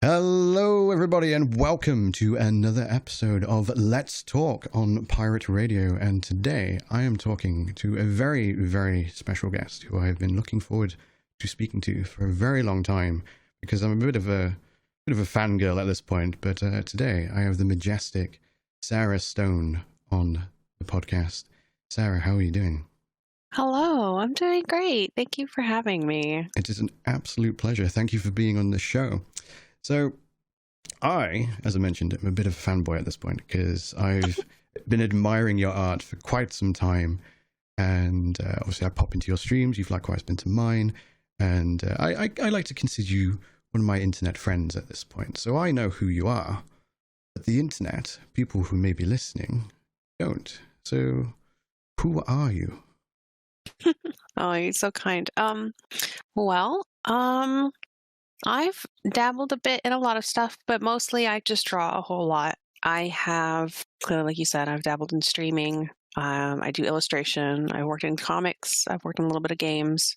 Hello, everybody, and welcome to another episode of Let's Talk on Pirate Radio. And today I am talking to a very, very special guest who I have been looking forward to speaking to for a very long time because I'm a bit of a fangirl at this point. But today I have the majestic Sarah Stone on the podcast. Sarah, how are you doing? Hello, I'm doing great. Thank you for having me. It is an absolute pleasure. Thank you for being on the show. So, I, as I mentioned, am a bit of a fanboy at this point because I've been admiring your art for quite some time. And obviously, I pop into your streams. You've likewise been to mine. And I like to consider you one of my internet friends at this point. So, I know who you are. But the internet, people who may be listening, don't. So, who are you? Oh, you're so kind. I've dabbled a bit in a lot of stuff, but mostly I just draw a whole lot. I have, clearly, like you said, I've dabbled in streaming. I do illustration. I worked in comics. I've worked in a little bit of games.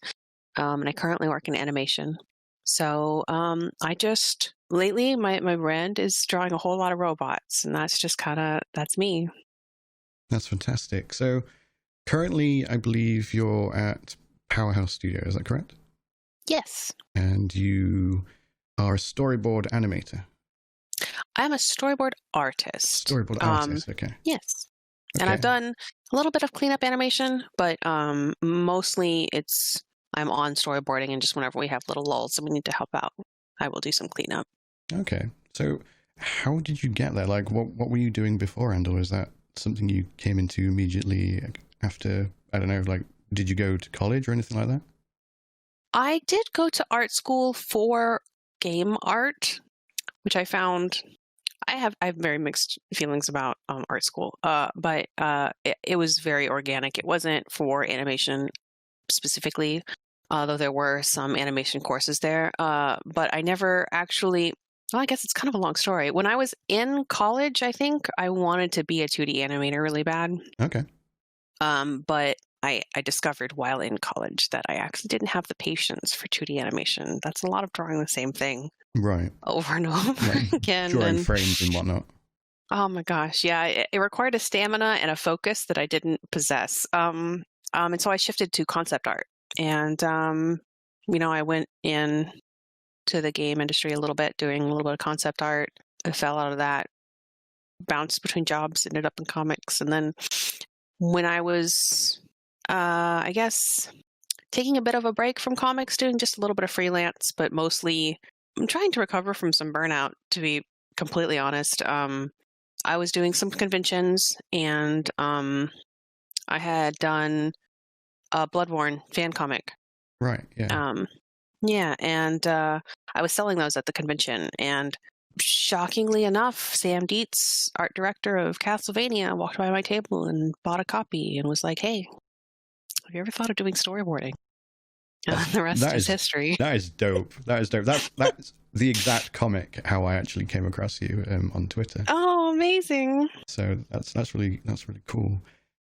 And I currently work in animation. So lately, my brand is drawing a whole lot of robots, and that's just that's me. That's fantastic. So, currently, I believe you're at Powerhouse Studio, is that correct? Yes. And you are a storyboard animator. I'm a storyboard artist. Storyboard artist, okay. Yes. Okay. And I've done a little bit of cleanup animation, but mostly I'm on storyboarding, and just whenever we have little lulls and we need to help out, I will do some cleanup. Okay. So how did you get there? Like, what were you doing beforehand, or is that something you came into immediately after, I don't know, like, did you go to college or anything like that? I did go to art school for game art, which I found I have very mixed feelings about art school, but it was very organic. It wasn't for animation specifically, although there were some animation courses there, but I never actually, well, I guess it's kind of a long story. When I was in college, I think I wanted to be a 2D animator really bad. Okay. But I discovered while in college that I actually didn't have the patience for 2D animation. That's a lot of drawing the same thing. Right. Over and over again. Drawing frames and whatnot. Oh my gosh. Yeah. It required a stamina and a focus that I didn't possess. And so I shifted to concept art. And, I went in to the game industry a little bit, doing a little bit of concept art. I fell out of that, bounced between jobs, ended up in comics. And then when I was, I guess, taking a bit of a break from comics, doing just a little bit of freelance, but mostly I'm trying to recover from some burnout, to be completely honest. I was doing some conventions, and I had done a Bloodborne fan comic. Right, yeah. Yeah, and I was selling those at the convention, and shockingly enough, Sam Dietz, art director of Castlevania, walked by my table and bought a copy and was like, "Hey, have you ever thought of doing storyboarding?" The rest is history. That is dope. That's the exact comic how I actually came across you on Twitter. Oh, amazing! So that's really cool.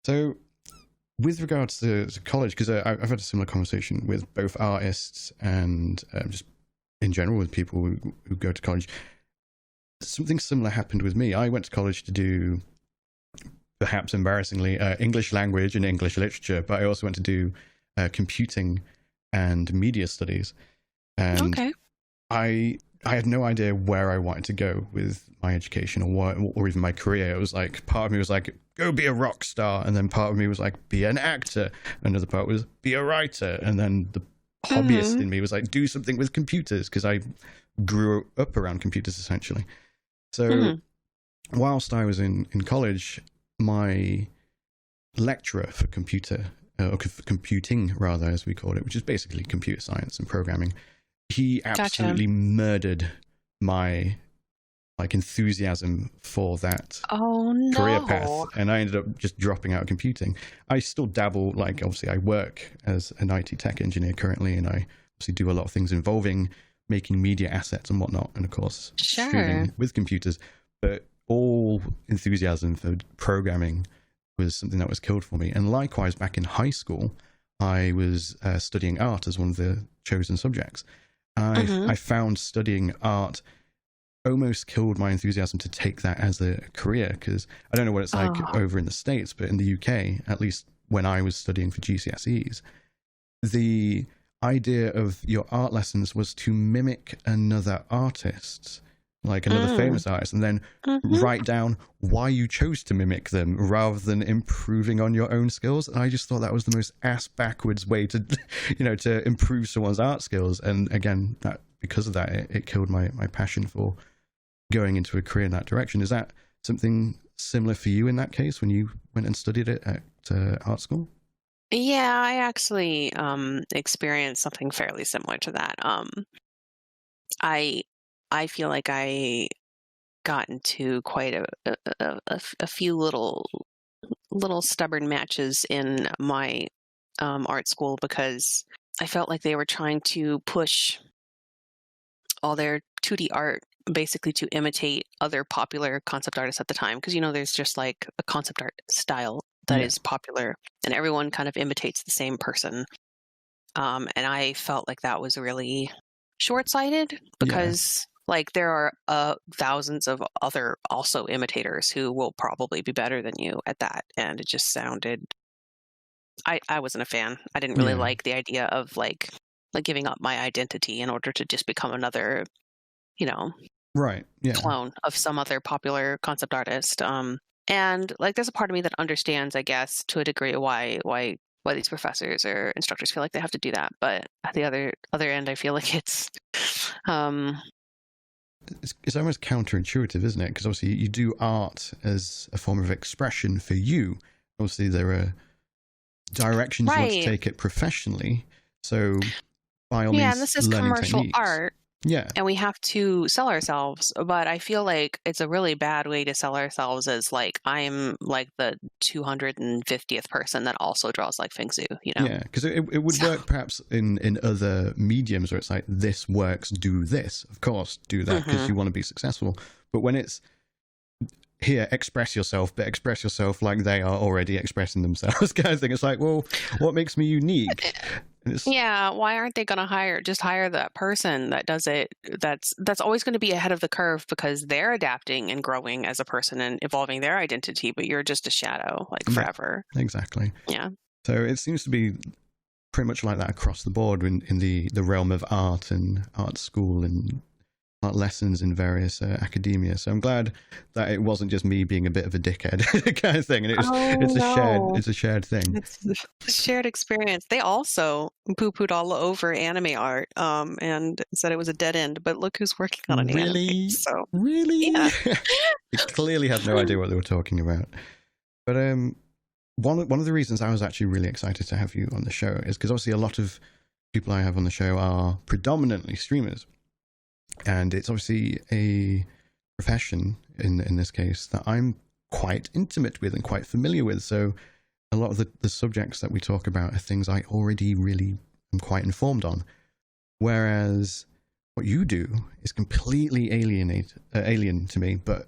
So, with regards to college, because I've had a similar conversation with both artists and just in general with people who go to college. Something similar happened with me. I went to college to do, perhaps embarrassingly, English language and English literature, but I also went to do computing and media studies. And okay. I had no idea where I wanted to go with my education or even my career. It was like, part of me was like, go be a rock star. And then part of me was like, be an actor. Another part was be a writer. And then the hobbyist in me was like, do something with computers, because I grew up around computers essentially. So whilst I was in college, my lecturer for computing rather, as we call it, which is basically computer science and programming, he absolutely murdered my enthusiasm for that career path, and I ended up just dropping out of computing. I still dabble, obviously I work as an IT tech engineer currently, and I obviously do a lot of things involving making media assets and whatnot, and of course streaming with computers, but all enthusiasm for programming was something that was killed for me. And likewise, back in high school, I was studying art as one of the chosen subjects. I found studying art almost killed my enthusiasm to take that as a career, because I don't know what it's like over in the States, but in the UK, at least when I was studying for GCSEs, the idea of your art lessons was to mimic another artist, like another famous artist, and then write down why you chose to mimic them rather than improving on your own skills. And I just thought that was the most ass backwards way to, to improve someone's art skills. And again, that because of that, it killed my passion for going into a career in that direction. Is that something similar for you in that case when you went and studied it at art school? Yeah, I actually experienced something fairly similar to that. I feel like I got into quite a few little stubborn matches in my art school because I felt like they were trying to push all their 2D art basically to imitate other popular concept artists at the time, because there's just like a concept art style that is popular and everyone kind of imitates the same person, and I felt like that was really short-sighted because like there are thousands of other also imitators who will probably be better than you at that, and it just sounded I wasn't a fan. I didn't really like the idea of like giving up my identity in order to just become another clone of some other popular concept artist. And like there's a part of me that understands, I guess, to a degree why these professors or instructors feel like they have to do that, but at the other end I feel like it's almost counterintuitive, isn't it? Because obviously you do art as a form of expression for you. Obviously there are directions you want to take it professionally, so by all means, and this is commercial techniques. Art. Yeah. And we have to sell ourselves, but I feel like it's a really bad way to sell ourselves as like, I'm like the 250th person that also draws like Feng Zhu, Yeah, because it would work perhaps in other mediums where it's like, this works, do this. Of course, do that because you want to be successful. But when it's here, express yourself, but express yourself like they are already expressing themselves kind of thing. It's like, well, what makes me unique? Yeah, why aren't they going to hire that person that does it? That's always going to be ahead of the curve because they're adapting and growing as a person and evolving their identity, but you're just a shadow like forever. Exactly. Yeah. So it seems to be pretty much like that across the board in the realm of art and art school and art lessons in various academia. So I'm glad that it wasn't just me being a bit of a dickhead kind of thing, and it's a shared thing. It's a shared experience. They also poo-pooed all over anime art and said it was a dead end, but look who's working on an anime. So really, yeah. They clearly had no idea what they were talking about. But one of the reasons I was actually really excited to have you on the show is because obviously a lot of people I have on the show are predominantly streamers. And it's obviously a profession in this case that I'm quite intimate with and quite familiar with. So a lot of the subjects that we talk about are things I already really am quite informed on. Whereas what you do is completely alien to me, but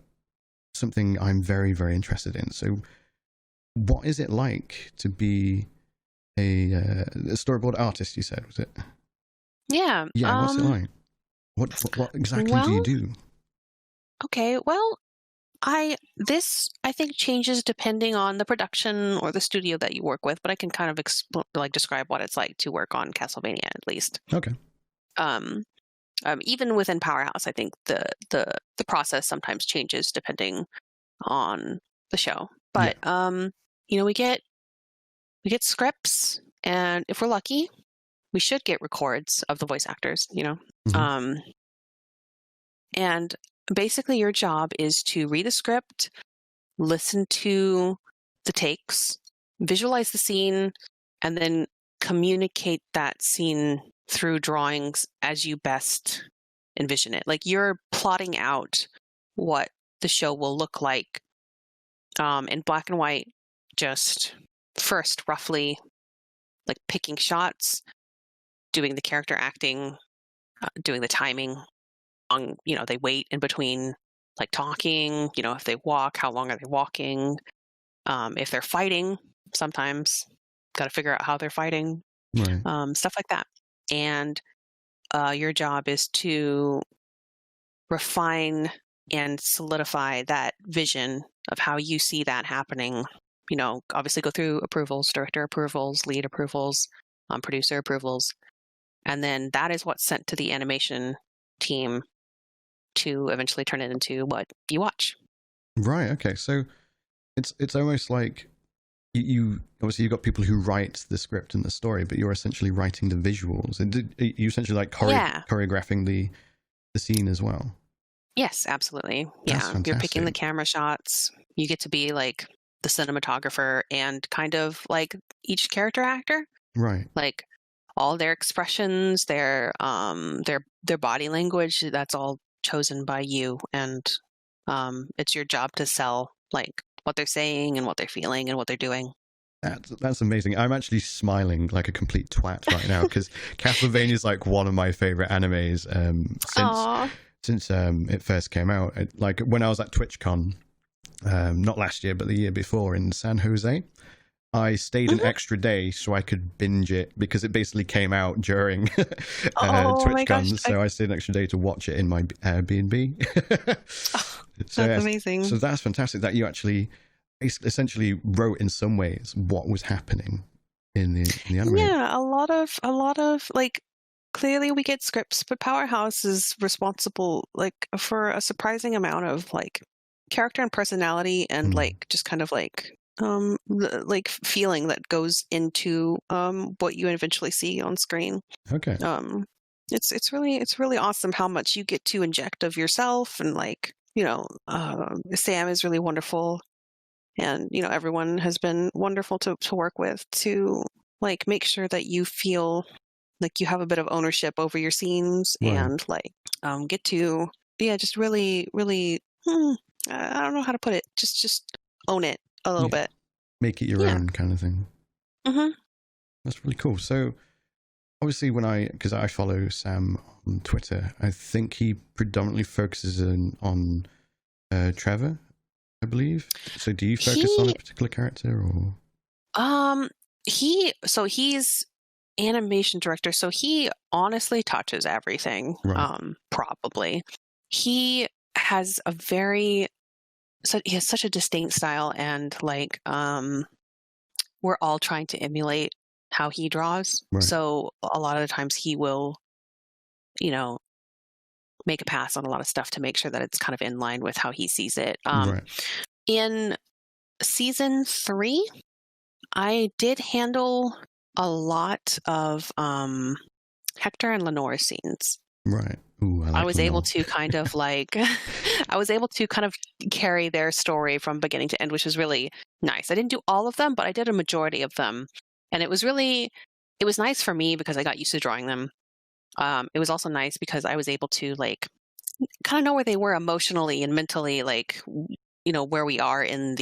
something I'm very, very interested in. So what is it like to be a storyboard artist, you said, was it? Yeah. Yeah, what's it like? What exactly do you do? Okay, well, I think changes depending on the production or the studio that you work with, but I can kind of describe what it's like to work on Castlevania at least. Okay. Even within Powerhouse, I think the process sometimes changes depending on the show. But we get scripts, and if we're lucky, we should get records of the voice actors, and basically your job is to read the script, listen to the takes, visualize the scene, and then communicate that scene through drawings as you best envision it. Like you're plotting out what the show will look like in black and white, just first roughly like picking shots, doing the character acting, doing the timing on, they wait in between like talking, if they walk, how long are they walking? If they're fighting, sometimes got to figure out how they're fighting, right. Stuff like that. And your job is to refine and solidify that vision of how you see that happening. You know, obviously go through approvals, director approvals, lead approvals, producer approvals, and then that is what's sent to the animation team to eventually turn it into what you watch. Right. Okay. So it's almost like you obviously you've got people who write the script and the story, but you're essentially writing the visuals, and you essentially like choreographing the scene as well. Yes, absolutely. Yeah, you're picking the camera shots. You get to be like the cinematographer and kind of like each character actor. Right. Like all their expressions, their body language, that's all chosen by you, and it's your job to sell like what they're saying and what they're feeling and what they're doing. That's amazing. I'm actually smiling like a complete twat right now because Castlevania is like one of my favorite animes since it first came out. Like when I was at TwitchCon, not last year but the year before in San Jose, I stayed an extra day so I could binge it because it basically came out during TwitchCon. So I stayed an extra day to watch it in my Airbnb. That's amazing. So that's fantastic that you actually essentially wrote in some ways what was happening in the anime. Yeah, a lot of like, clearly we get scripts, but Powerhouse is responsible like for a surprising amount of like character and personality and like just kind of like feeling that goes into what you eventually see on screen. Okay. It's really awesome how much you get to inject of yourself, and like, you know, Sam is really wonderful, and you know, everyone has been wonderful to work with to like make sure that you feel like you have a bit of ownership over your scenes, right. And like get to just really I don't know how to put it, just own it a little bit, make it your own kind of thing. That's really cool. So obviously because I follow Sam on Twitter, I think he predominantly focuses on Trevor, I believe. So do you focus on a particular character or? He's animation director, so he honestly touches everything. Right. Probably. He has he has such a distinct style, and like we're all trying to emulate how he draws. Right. So a lot of the times he will, you know, make a pass on a lot of stuff to make sure that it's kind of in line with how he sees it. Right. In season 3, I did handle a lot of Hector and Lenore's scenes. Right. Ooh, I was able to kind of like, carry their story from beginning to end, which was really nice. I didn't do all of them, but I did a majority of them. And it was nice for me because I got used to drawing them. It was also nice because I was able to like kind of know where they were emotionally and mentally, like, you know, where we are in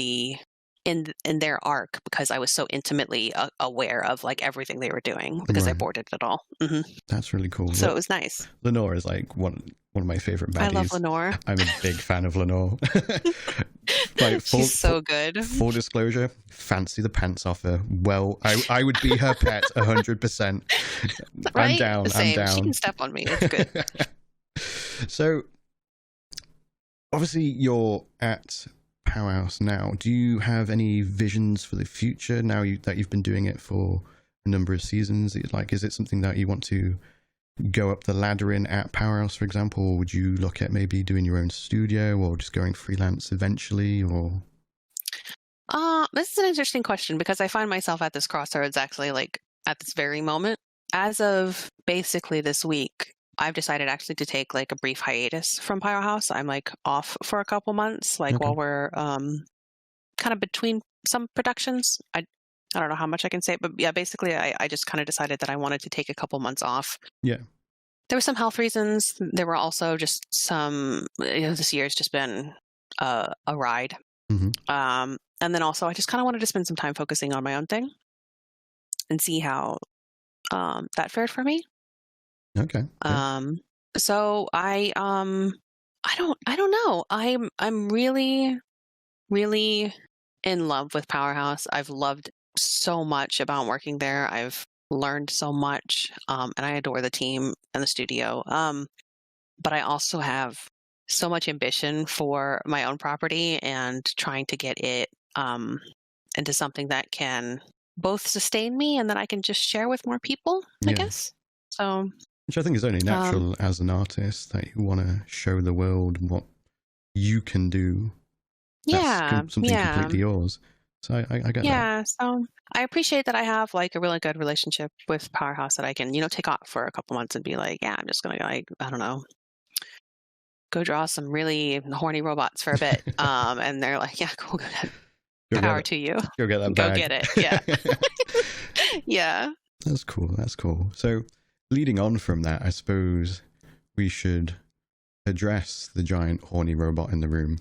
their arc, because I was so intimately aware of like everything they were doing because I boarded it all. That's really cool. So it was nice. Lenore is like one of my favorite baddies. I love Lenore. I'm a big fan of Lenore. Like, she's so good. Full disclosure, fancy the pants off her. Well, I would be her pet 100%. Right? I'm down. Same. I'm down. She can step on me. It's good. So obviously you're at Powerhouse now. Do you have any visions for the future now that you've been doing it for a number of seasons? Is it something that you want to go up the ladder in at Powerhouse, for example, or would you look at maybe doing your own studio or just going freelance eventually? Or this is an interesting question because I find myself at this crossroads actually, like at this very moment. As of basically this week, I've decided actually to take like a brief hiatus from Powerhouse. I'm like off for a couple months, like while we're kind of between some productions. I don't know how much I can say, but yeah, basically I just kind of decided that I wanted to take a couple months off. Yeah. There were some health reasons. There were also just some, this year's just been a ride. And then also I just kind of wanted to spend some time focusing on my own thing and see how that fared for me. Okay. So I don't know. I'm really, really in love with Powerhouse. I've loved so much about working there. I've learned so much, and I adore the team and the studio. But I also have so much ambition for my own property and trying to get it into something that can both sustain me and that I can just share with more people, I guess. So, which I think is only natural as an artist, that you want to show the world what you can do. That's something completely yours. So I get that. Yeah, so I appreciate that I have like a really good relationship with Powerhouse that I can, take off for a couple months and be like, yeah, I'm just gonna I don't know, go draw some really horny robots for a bit. And they're like, yeah, cool, go ahead. Power to you. Go get that bag. Go get it. Yeah. Yeah. That's cool. So leading on from that, I suppose we should address the giant horny robot in the room.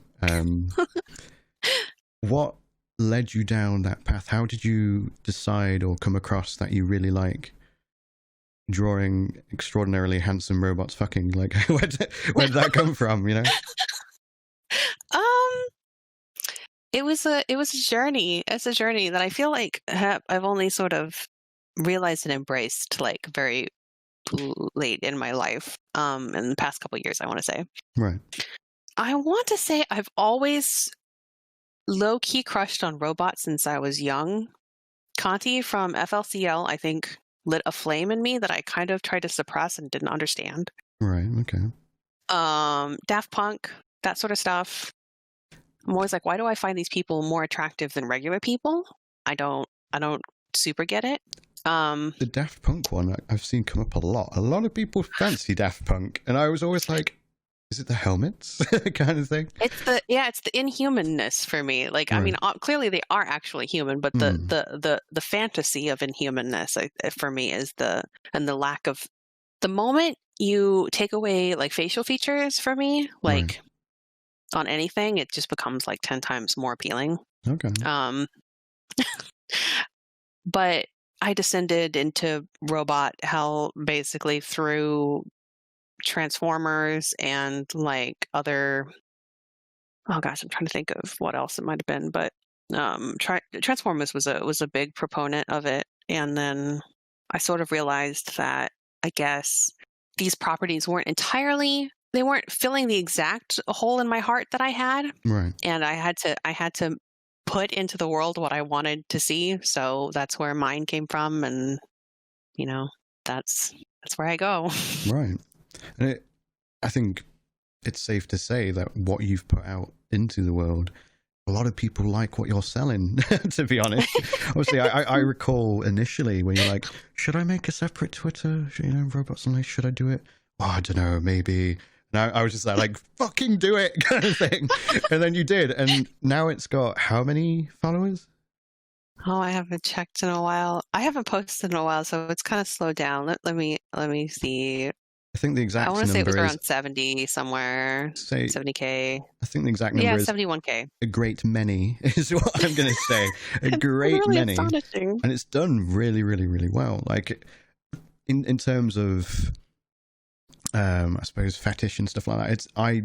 What led you down that path? How did you decide or come across that you really like drawing extraordinarily handsome robots fucking? Like, where did that come from, It was a journey. It's a journey that I feel like I've only sort of realized and embraced like very late in my life. In the past couple of years, I want to say. Right. I want to say I've always low-key crushed on robots since I was young. Conti from FLCL, I think, lit a flame in me that I kind of tried to suppress and didn't understand. Right. Okay. Daft Punk, that sort of stuff. I'm always like, why do I find these people more attractive than regular people? I don't super get it. The Daft Punk one I've seen come up a lot. A lot of people fancy Daft Punk, and I was always like, is it the helmets kind of thing? It's the inhumanness for me. Like, right. I mean, clearly they are actually human, but the fantasy of inhumanness for me is the lack of, the moment you take away like facial features for me, like right. on anything, it just becomes like 10 times more appealing. Okay. But I descended into robot hell basically through Transformers and like other, oh gosh, I'm trying to think of what else it might have been, but Transformers was a big proponent of it. And then I sort of realized that I guess these properties they weren't filling the exact hole in my heart that I had. Right. And I had to put into the world what I wanted to see. So that's where mine came from. And, that's where I go. Right. And I think it's safe to say that what you've put out into the world, a lot of people like what you're selling, to be honest. Obviously, I recall initially when you're like, should I make a separate Twitter? Robots Unleashed, should I do it? Oh, I don't know, maybe. And I was just like, fucking do it kind of thing. And then you did. And now it's got how many followers? Oh, I haven't checked in a while. I haven't posted in a while, so it's kind of slowed down. Let me see. I think the exact number is... I want to say it was around 70 somewhere. 70K. I think the exact number is... 71K. A great many is what I'm going to say. A great really many. Astonishing. And it's done really, really, really well. Like, in terms of, I suppose, fetish and stuff like that, I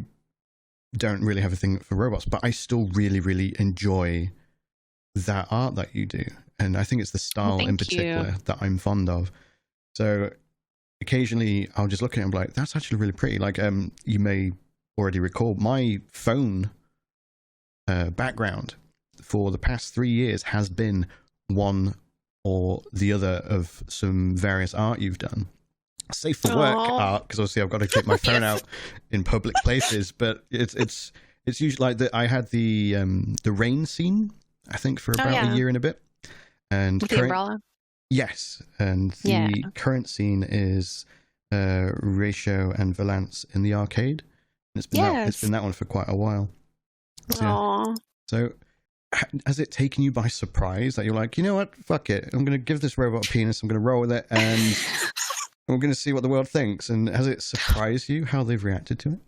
don't really have a thing for robots, but I still really, really enjoy that art that you do. And I think it's the style in particular that I'm fond of. So... occasionally I'll just look at it and be like, that's actually really pretty. Like, you may already recall my phone background for the past 3 years has been one or the other of some various art you've done. Safe for work art, because obviously I've got to take my phone out in public places, but it's usually like I had the rain scene, I think, for about a year and a bit. And with the umbrella? Yes, and the current scene is Ratio and Valance in the arcade. And it's been that one for quite a while. So has it taken you by surprise that you're like, you know what, fuck it, I'm going to give this robot a penis, I'm going to roll with it, and we're going to see what the world thinks? And has it surprised you how they've reacted to it?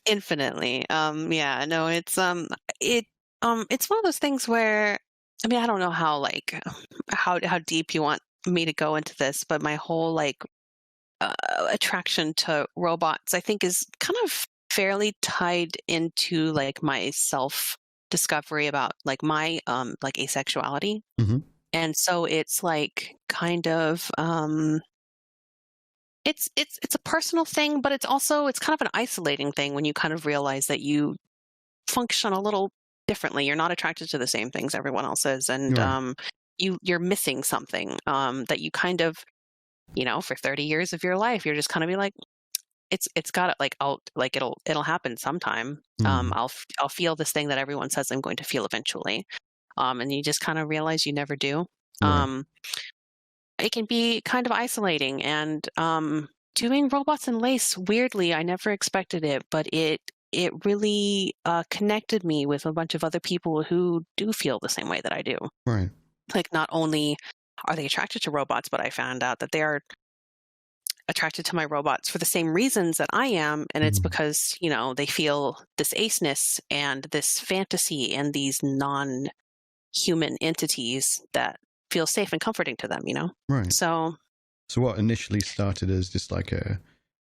Infinitely. It's it's one of those things where, I mean, I don't know how deep you want me to go into this, but my whole attraction to robots, I think, is kind of fairly tied into like my self-discovery about like my asexuality. Mm-hmm. And so it's like kind of it's a personal thing, but it's kind of an isolating thing when you kind of realize that you function a little differently. You're not attracted to the same things everyone else is, and you're missing something that you kind of, for 30 years of your life, you're just kind of be like, it's got it, like, it'll happen sometime. I'll feel this thing that everyone says I'm going to feel eventually, and you just kind of realize you never do. It can be kind of isolating, and doing Robots and Lace, weirdly, I never expected it, but it really connected me with a bunch of other people who do feel the same way that I do. Right. Like, not only are they attracted to robots, but I found out that they are attracted to my robots for the same reasons that I am, and it's because, they feel this aceness and this fantasy and these non-human entities that feel safe and comforting to them, Right. So what initially started as just like an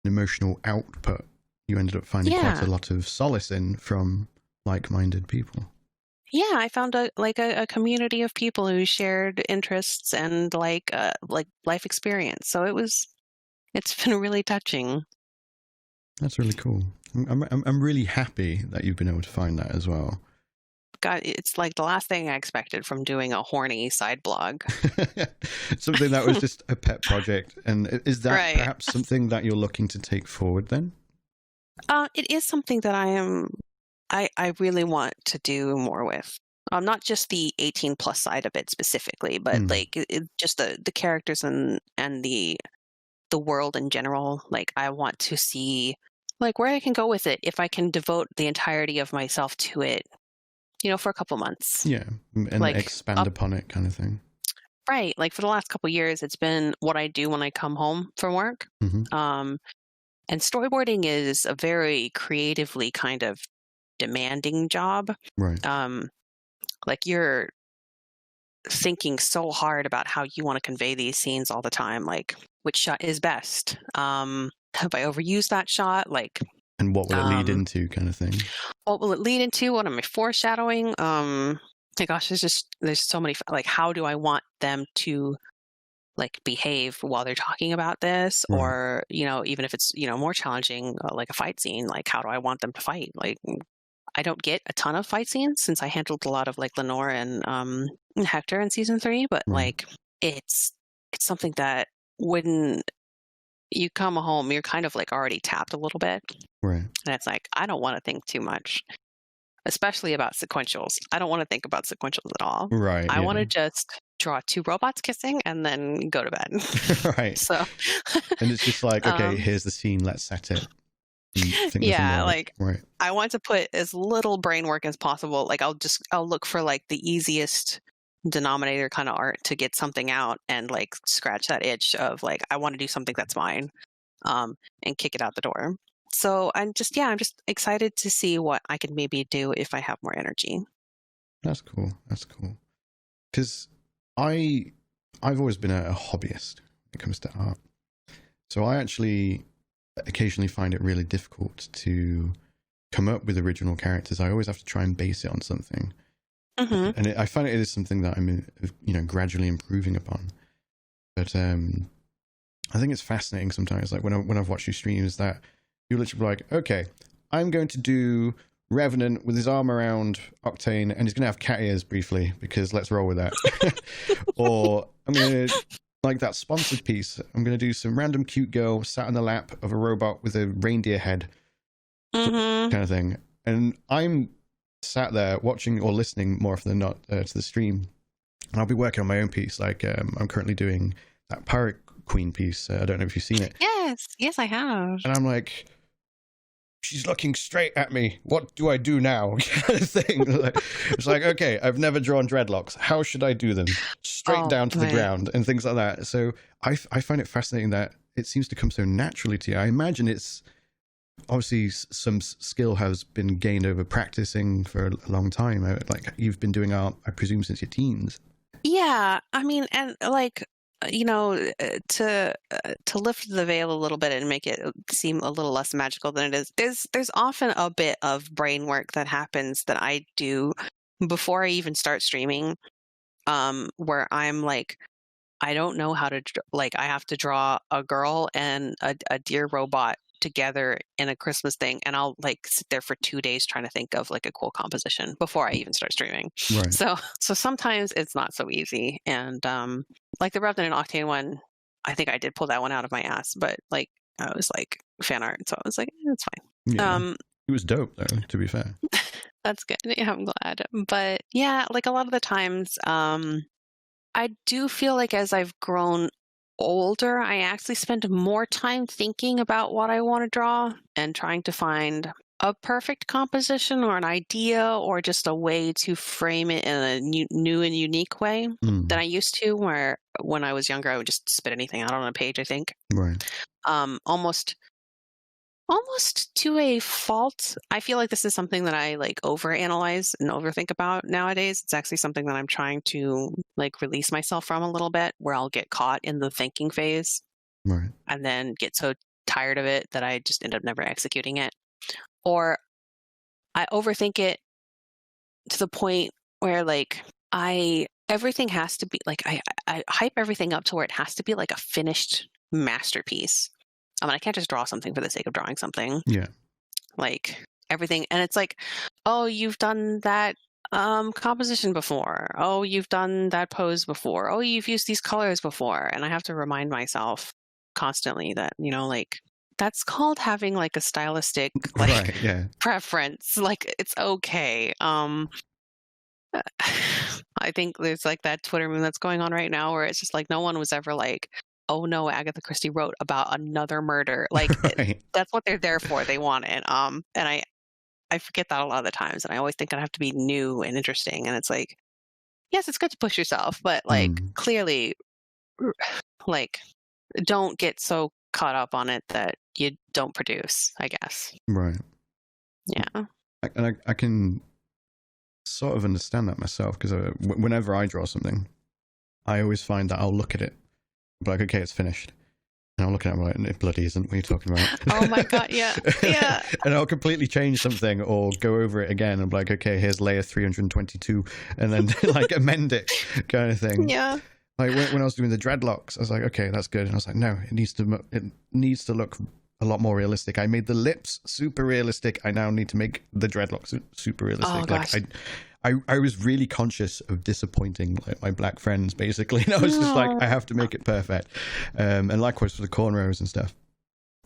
emotional output, you ended up finding quite a lot of solace in from like-minded people. Yeah, I found a community of people who shared interests and like life experience. So it's been really touching. That's really cool. I'm really happy that you've been able to find that as well. God, it's like the last thing I expected from doing a horny side blog. Something that was just a pet project. And is that perhaps something that you're looking to take forward then? It is something that I really want to do more with. Not just the 18 plus side of it specifically, but just the characters and the world in general. Like, I want to see like where I can go with it if I can devote the entirety of myself to it, for a couple months. Yeah, and like expand upon it kind of thing. Right. Like, for the last couple of years, it's been what I do when I come home from work. And storyboarding is a very creatively kind of demanding job. Right. Like, you're thinking so hard about how you want to convey these scenes all the time. Like, which shot is best? Have I overused that shot? Like, and what will it lead into, kind of thing? What will it lead into? What am I foreshadowing? My gosh, there's so many. Like, how do I want them to like behave while they're talking about this? Or, even if it's, more challenging, like a fight scene, like, how do I want them to fight? Like, I don't get a ton of fight scenes since I handled a lot of like Lenore and Hector in season 3, but like, it's something that when you come home, you're kind of like already tapped a little bit. Right. And it's like, I don't want to think too much, especially about sequentials. I don't want to think about sequentials at all. Right. I want to just draw 2 robots kissing and then go to bed. Right. So, and it's just like, okay, here's the scene, let's set it. Yeah, like, I want to put as little brain work as possible. Like, I'll look for like the easiest denominator kind of art to get something out and like scratch that itch of like, I want to do something that's mine, and kick it out the door. So I'm just excited to see what I can maybe do if I have more energy. That's cool. Because I've always been a hobbyist when it comes to art. So I actually occasionally find it really difficult to come up with original characters. I always have to try and base it on something. And I find it is something that I'm, gradually improving upon. But I think it's fascinating sometimes, like when I've watched you streams, that you literally be like, okay, I'm going to do Revenant with his arm around Octane, and he's going to have cat ears briefly, because let's roll with that. Or I'm going to, like that sponsored piece, I'm going to do some random cute girl sat on the lap of a robot with a reindeer head, kind of thing. And I'm sat there watching or listening more often than not to the stream, and I'll be working on my own piece. Like, I'm currently doing that Pirate Queen piece. I don't know if you've seen it. Yes, I have. And I'm like, she's looking straight at me. What do I do now? Kind of thing. It's like, okay, I've never drawn dreadlocks. How should I do them? Straight down to the ground and things like that. So I find it fascinating that it seems to come so naturally to you. I imagine it's obviously some skill has been gained over practicing for a long time. Like, you've been doing art, I presume, since your teens. Yeah, I mean, and like, to lift the veil a little bit and make it seem a little less magical than it is, there's often a bit of brain work that happens that I do before I even start streaming, where I'm like I don't know how to, like, I have to draw a girl and a deer robot together in a Christmas thing, and I'll like sit there for 2 days trying to think of like a cool composition before I even start streaming. Right. So sometimes it's not so easy. And like the Revenant and Octane one, I think I did pull that one out of my ass, but like I was like fan art, so I was like, it's fine. Yeah. It was dope though, to be fair. That's good. Yeah, I'm glad. But yeah, like a lot of the times, I do feel like as I've grown older, I actually spend more time thinking about what I want to draw and trying to find a perfect composition or an idea or just a way to frame it in a new and unique way than I used to, where when I was younger, I would just spit anything out on a page, I think. Right. Almost to a fault. I feel like this is something that I like overanalyze and overthink about nowadays. It's actually something that I'm trying to like release myself from a little bit, where I'll get caught in the thinking phase, right, and then get so tired of it that I just end up never executing it. Or I overthink it to the point where like everything has to be like, I hype everything up to where it has to be like a finished masterpiece. I mean, I can't just draw something for the sake of drawing something. Yeah. Like everything. And it's like, oh, you've done that composition before. Oh, you've done that pose before. Oh, you've used these colors before. And I have to remind myself constantly that, you know, like that's called having like a stylistic like right, yeah. preference. Like it's okay. I think there's like that Twitter meme that's going on right now where it's just like no one was ever like, oh no, Agatha Christie wrote about another murder. Like right. That's what they're there for. They want it. And I forget that a lot of the times, and I always think I have to be new and interesting. And it's like, yes, it's good to push yourself, but like clearly, like don't get so caught up on it that you don't produce, I guess. Right. Yeah. And I can sort of understand that myself, because whenever I draw something, I always find that I'll look at it, be like, okay, it's finished. And I'll look at it and I'm like, it bloody isn't. What are you talking about? Oh my God, yeah. Yeah. And I'll completely change something or go over it again and be like, okay, here's layer 322, and then like amend it kind of thing. Yeah. Like when I was doing the dreadlocks, I was like, okay, that's good. And I was like, no, it needs to look a lot more realistic. I made the lips super realistic. I now need to make the dreadlocks super realistic. Oh, gosh. Like I was really conscious of disappointing like my black friends, basically. And I was just like, I have to make it perfect. And likewise for the cornrows and stuff.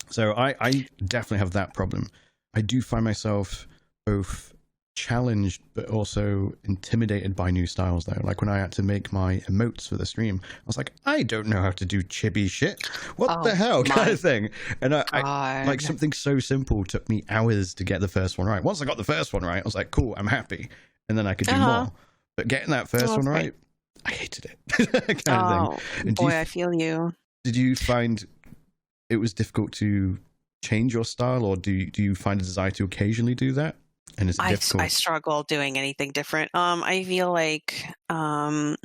So I definitely have that problem. I do find myself both challenged but also intimidated by new styles though. Like when I had to make my emotes for the stream, I was like, I don't know how to do chibi shit. What the hell kind of thing. And I like something so simple took me hours to get the first one right. Once I got the first one right, I was like, cool, I'm happy. And then I could do more. But getting that first one right, I hated it. kind of thing. And boy, I feel you. Did you find it was difficult to change your style, or do you find a desire to occasionally do that? And is it difficult? I struggle doing anything different. I feel like I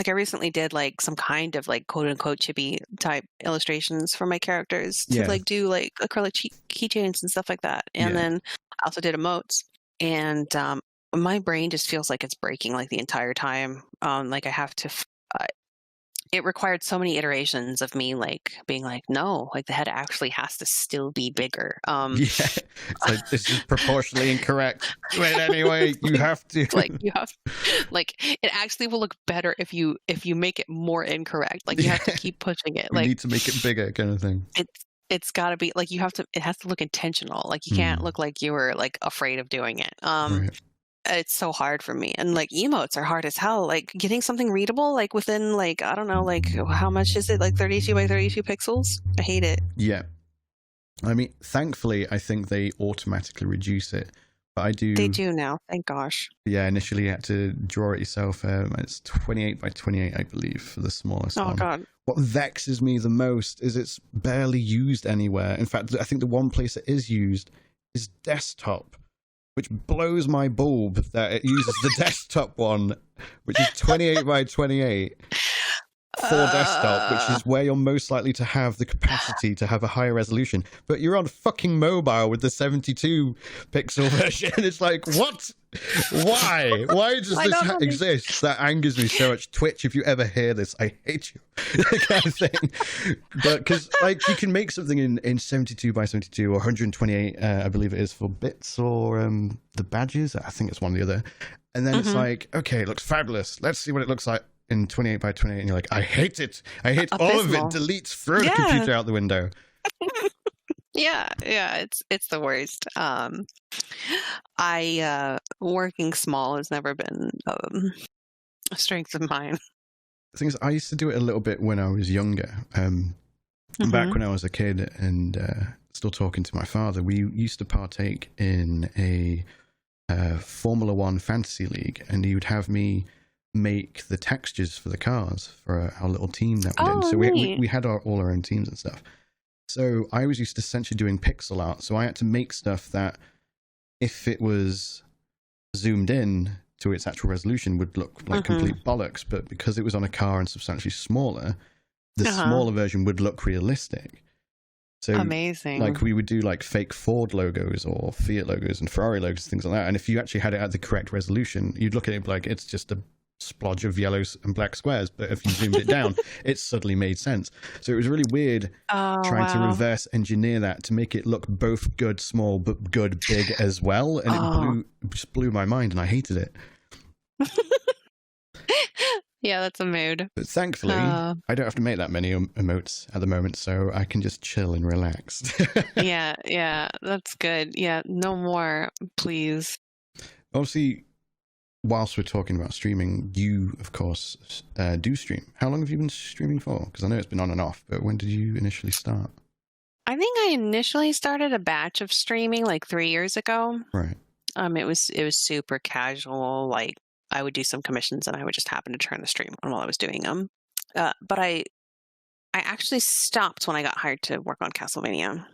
recently did like some kind of like quote unquote chibi type illustrations for my characters to like do like acrylic keychains and stuff like that. And then I also did emotes, and my brain just feels like it's breaking like the entire time. Like I have to, it required so many iterations of me like being like, no, like the head actually has to still be bigger. It's like, this is proportionally incorrect. But anyway, you have to. Like it actually will look better if you make it more incorrect. Like you have to keep pushing it. You like need to make it bigger kind of thing. It's got to be like it has to look intentional. Like you can't look like you were like afraid of doing it. Right. It's so hard for me. And like emotes are hard as hell. Like getting something readable, like within like, I don't know, like how much is it? Like 32 by 32 pixels? I hate it. Yeah. I mean, thankfully, I think they automatically reduce it. But They do now. Thank gosh. Yeah, initially you had to draw it yourself. It's 28 by 28, I believe, for the smallest one. Oh, God. What vexes me the most is it's barely used anywhere. In fact, I think the one place it is used is desktop, which blows my bulb that it uses the desktop one, which is 28 by 28 for desktop, which is where you're most likely to have the capacity to have a higher resolution. But you're on fucking mobile with the 72 pixel version. It's like, what? Why does this exist? That angers me so much. Twitch, if you ever hear this, I hate you. Kind of thing. But because like you can make something in 72 by 72 or 128 I believe it is for bits, or the badges, I think it's one or the other, and then it's like, okay, it looks fabulous, let's see what it looks like in 28 by 28, and you're like, I hate it, all of it, delete, throw the computer out the window. Yeah, it's the worst. Working small has never been a strength of mine. The thing is, I used to do it a little bit when I was younger. Back when I was a kid and still talking to my father, we used to partake in a Formula One fantasy league, and he would have me make the textures for the cars for our little team that we did. So we had all our own teams and stuff. So I was used to essentially doing pixel art. So I had to make stuff that, if it was zoomed in to its actual resolution, would look like complete bollocks. But because it was on a car and substantially smaller, the smaller version would look realistic. So amazing. Like we would do like fake Ford logos or Fiat logos and Ferrari logos, things like that. And if you actually had it at the correct resolution, you'd look at it like it's just a splodge of yellows and black squares, but if you zoomed it down, it suddenly made sense. So it was really weird trying to reverse engineer that to make it look both good small but good big as well, and it just blew my mind, and I hated it. Yeah, that's a mood. But thankfully, I don't have to make that many emotes at the moment, so I can just chill and relax. Yeah, that's good. Yeah, no more, please. Obviously, whilst we're talking about streaming, you, of course, do stream. How long have you been streaming for? Because I know it's been on and off, but when did you initially start? I think I initially started a batch of streaming like 3 years ago. Right. It was super casual. Like I would do some commissions and I would just happen to turn the stream on while I was doing them. But I actually stopped when I got hired to work on Castlevania.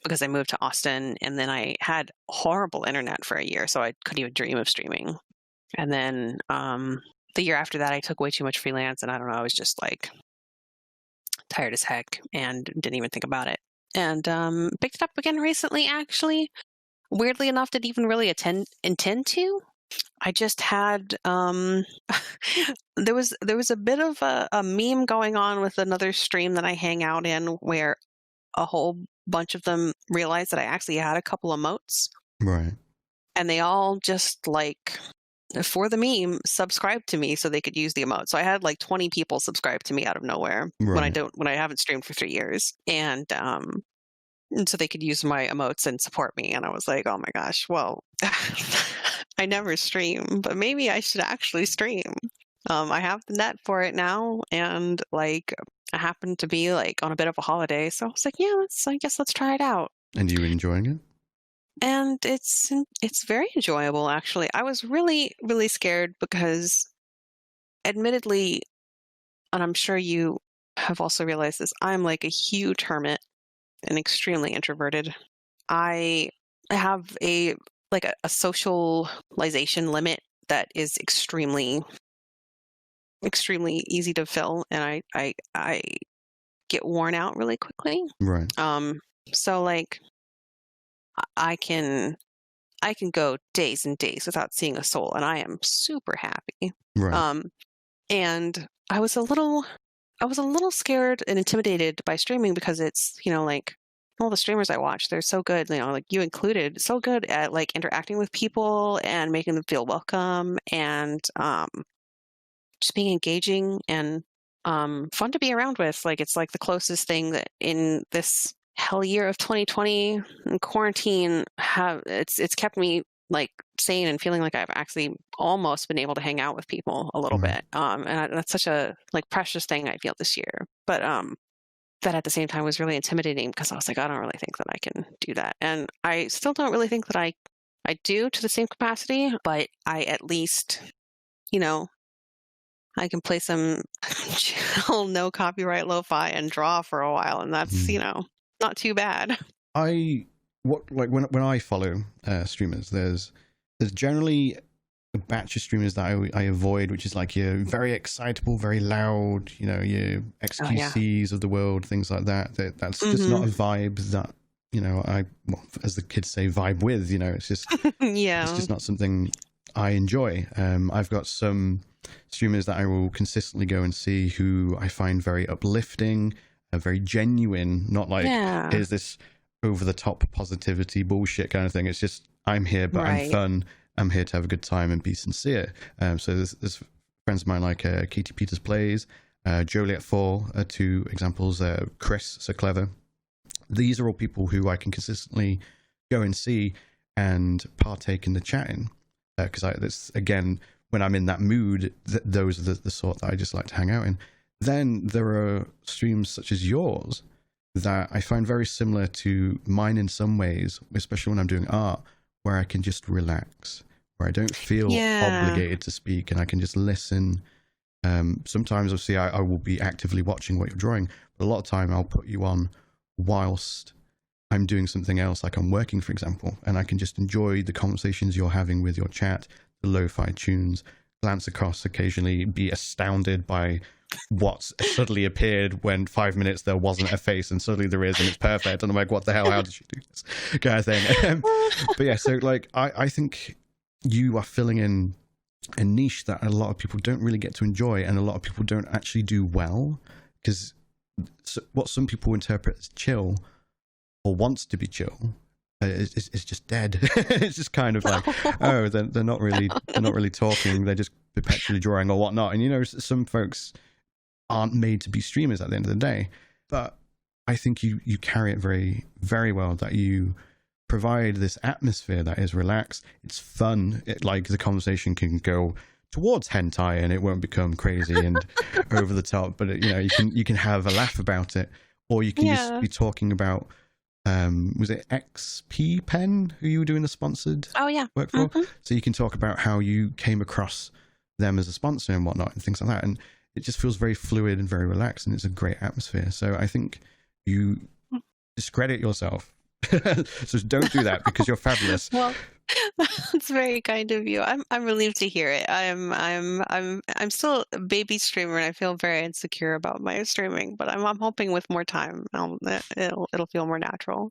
Because I moved to Austin, and then I had horrible internet for a year, so I couldn't even dream of streaming. And then the year after that, I took way too much freelance, and I don't know, I was just like tired as heck and didn't even think about it. And picked it up again recently, actually. Weirdly enough, didn't even really intend to. I just had there was a bit of a meme going on with another stream that I hang out in, where a whole bunch of them realized that I actually had a couple of emotes. Right. And they all just like, for the meme, subscribed to me so they could use the emote. So I had like 20 people subscribe to me out of nowhere when I haven't streamed for 3 years. And so they could use my emotes and support me. And I was like, oh my gosh, well, I never stream, but maybe I should actually stream. I have the net for it now, and like I happen to be like on a bit of a holiday, so I was like, yeah, I guess let's try it out. And you enjoying it? And it's very enjoyable, actually. I was really, really scared because, admittedly, and I'm sure you have also realized this, I'm like a huge hermit and extremely introverted. I have a socialization limit that is extremely easy to fill, and I get worn out really quickly. Right. So like I can go days and days without seeing a soul, and I am super happy. Right. And I was a little scared and intimidated by streaming because it's, like all the streamers I watch, they're so good, like you included, so good at like interacting with people and making them feel welcome, and just being engaging and fun to be around with. Like it's like the closest thing that in this hell year of 2020 and quarantine it's kept me like sane and feeling like I've actually almost been able to hang out with people a little bit. And that's such a like precious thing I feel this year. But that at the same time was really intimidating because I was like, I don't really think that I can do that. And I still don't really think that I do to the same capacity, but I at least, I can play some chill, no copyright lo-fi and draw for a while, and that's not too bad. When I follow streamers, there's generally a batch of streamers that I avoid, which is like your very excitable, very loud, your XQCs of the world, things like that. That's just not a vibe that as the kids say, vibe with. It's just it's just not something I enjoy. I've got some streamers that I will consistently go and see who I find very uplifting, very genuine, not like here's this over the top positivity bullshit kind of thing. It's just, I'm here, but I'm fun. I'm here to have a good time and be sincere. So there's friends of mine like Katie Peters Plays, Joliet4 are two examples. Chris So Clever. These are all people who I can consistently go and see and partake in the chatting. Because again, when I'm in that mood, those are the sort that I just like to hang out in. Then there are streams such as yours that I find very similar to mine in some ways, especially when I'm doing art, where I can just relax, where I don't feel obligated to speak and I can just listen. Sometimes, obviously, I will be actively watching what you're drawing, but a lot of time I'll put you on whilst I'm doing something else, like I'm working, for example, and I can just enjoy the conversations you're having with your chat, the lo-fi tunes, glance across occasionally, be astounded by what's suddenly appeared when 5 minutes there wasn't a face and suddenly there is and it's perfect, and I'm like, what the hell, how did you do this kind of thing. But yeah, so like I think you are filling in a niche that a lot of people don't really get to enjoy, and a lot of people don't actually do well, because what some people interpret as chill or wants to be chill it's just dead. It's just kind of like, oh, they're not really talking, they're just perpetually drawing or whatnot. And some folks aren't made to be streamers at the end of the day, but I think you carry it very, very well, that you provide this atmosphere that is relaxed, it's fun, like the conversation can go towards hentai and it won't become crazy and over the top, but you can have a laugh about it, or you can just be talking about was it XP Pen who you were doing the sponsored work for? So you can talk about how you came across them as a sponsor and whatnot and things like that, and it just feels very fluid and very relaxed, and it's a great atmosphere. So I think you discredit yourself. So don't do that, because you're fabulous. Well, that's very kind of you. I'm relieved to hear it. I'm still a baby streamer, and I feel very insecure about my streaming. But I'm hoping with more time, it'll feel more natural.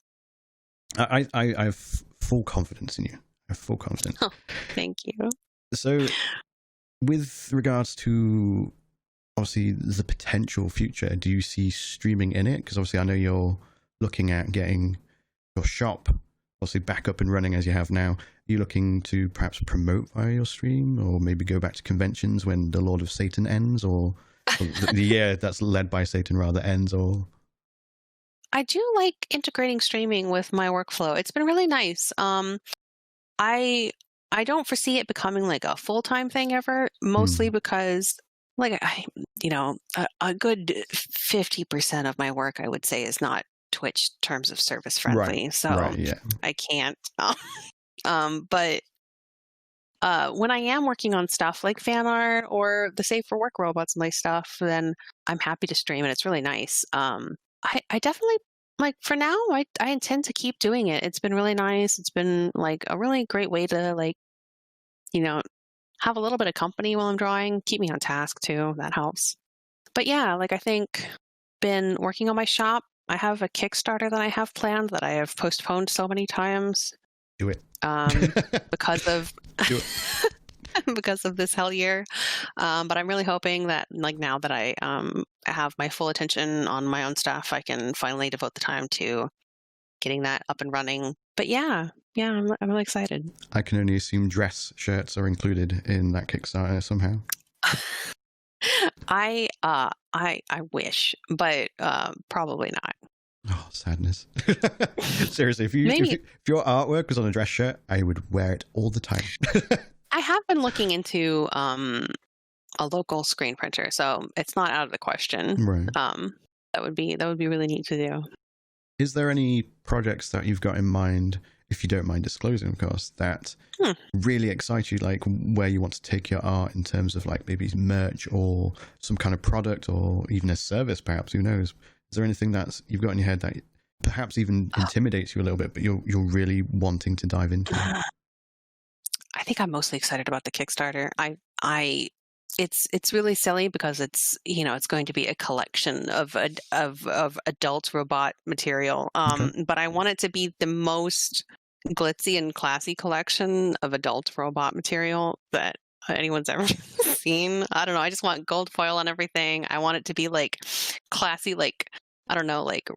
I have full confidence in you. I have full confidence. Oh, thank you. So, with regards to obviously the potential future, do you see streaming in it? Because obviously I know you're looking at getting your shop obviously back up and running as you have now. Are you looking to perhaps promote via your stream, or maybe go back to conventions when the Lord of Satan ends, or the year that's led by Satan rather ends? Or I do like integrating streaming with my workflow. It's been really nice. I don't foresee it becoming like a full-time thing ever, mostly because like a good 50% of my work, I would say, is not Twitch terms of service friendly. I can't. But when I am working on stuff like fan art or the Safe for Work robots and my stuff, then I'm happy to stream, and it's really nice. I definitely, like, for now, I intend to keep doing it. It's been really nice. It's been like a really great way to, like, have a little bit of company while I'm drawing, keep me on task too. That helps. But yeah, like, I think been working on my shop. I have a Kickstarter that I have planned that I have postponed so many times. Do it. Because of Do it. because of this hell year. But I'm really hoping that, like, now that I have my full attention on my own stuff, I can finally devote the time to getting that up and running. But yeah, I'm really excited. I can only assume dress shirts are included in that Kickstarter somehow. I wish, but probably not. Oh, sadness. Seriously, if your artwork was on a dress shirt, I would wear it all the time. I have been looking into a local screen printer, so it's not out of the question. Right. That would be really neat to do. Is there any projects that you've got in mind, if you don't mind disclosing, of course, that really excite you, like where you want to take your art in terms of, like, maybe merch or some kind of product or even a service, perhaps? Who knows? Is there anything that you've got in your head that perhaps even intimidates you a little bit, but you're really wanting to dive into? I think I'm mostly excited about the Kickstarter. I it's really silly because it's it's going to be a collection of adult robot material. But I want it to be the most glitzy and classy collection of adult robot material that anyone's ever seen. I don't know. I just want gold foil on everything. I want it to be like classy, like I don't know, like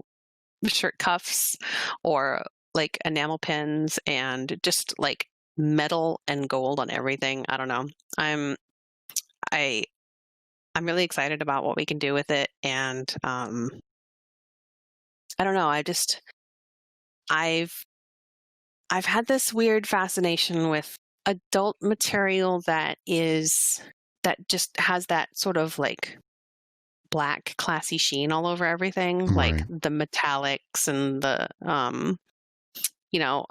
shirt cuffs or like enamel pins and just like metal and gold on everything. I don't know. I'm really excited about what we can do with it, and I don't know. I've had this weird fascination with adult material that just has that sort of like black classy sheen all over everything, right. like the metallics and the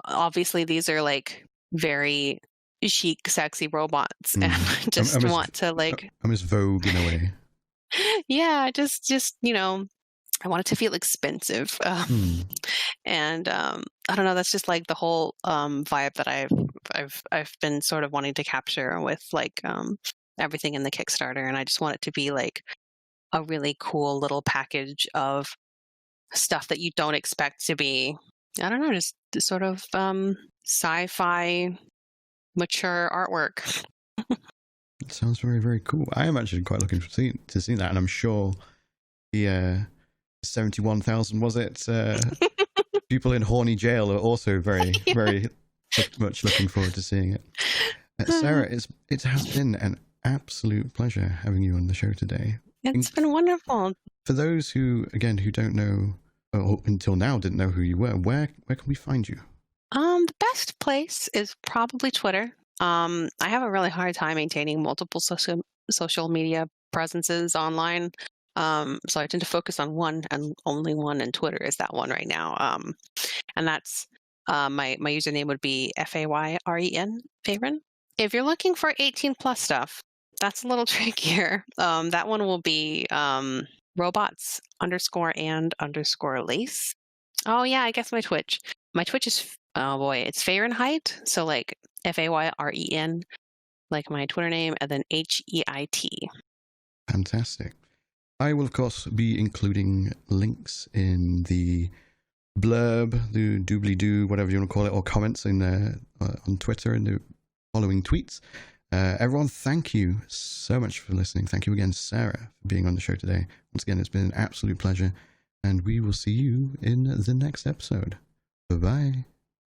obviously these are like very chic, sexy robots, and I just want to like. I'm as Vogue in a way. Yeah, just I want it to feel expensive, and I don't know. That's just like the whole vibe that I've been sort of wanting to capture with like everything in the Kickstarter, and I just want it to be like a really cool little package of stuff that you don't expect to be. I don't know, just sort of sci-fi mature artwork. It sounds very, very cool. I am actually quite looking to see that, and I'm sure the 71,000 was it people in horny jail are also very, very much looking forward to seeing it. Sarah, it has been an absolute pleasure having you on the show today. It's been wonderful. For those who don't know, or until now didn't know who you were, where can we find you? The best place is probably Twitter. I have a really hard time maintaining multiple social media presences online. So I tend to focus on one and only one, and Twitter is that one right now. And that's my username would be FAYREN, Fayren. If you're looking for 18 plus stuff, that's a little trickier. That one will be robots_and_lace. Oh yeah, I guess my Twitch is it's Fahrenheit. So like FAYREN, like my Twitter name, and then HEIT. Fantastic. I will, of course, be including links in the blurb, the doobly-doo, whatever you want to call it, or comments in on Twitter and the following tweets. Everyone, thank you so much for listening. Thank you again, Sarah, for being on the show today. Once again, it's been an absolute pleasure, and we will see you in the next episode. Bye-bye.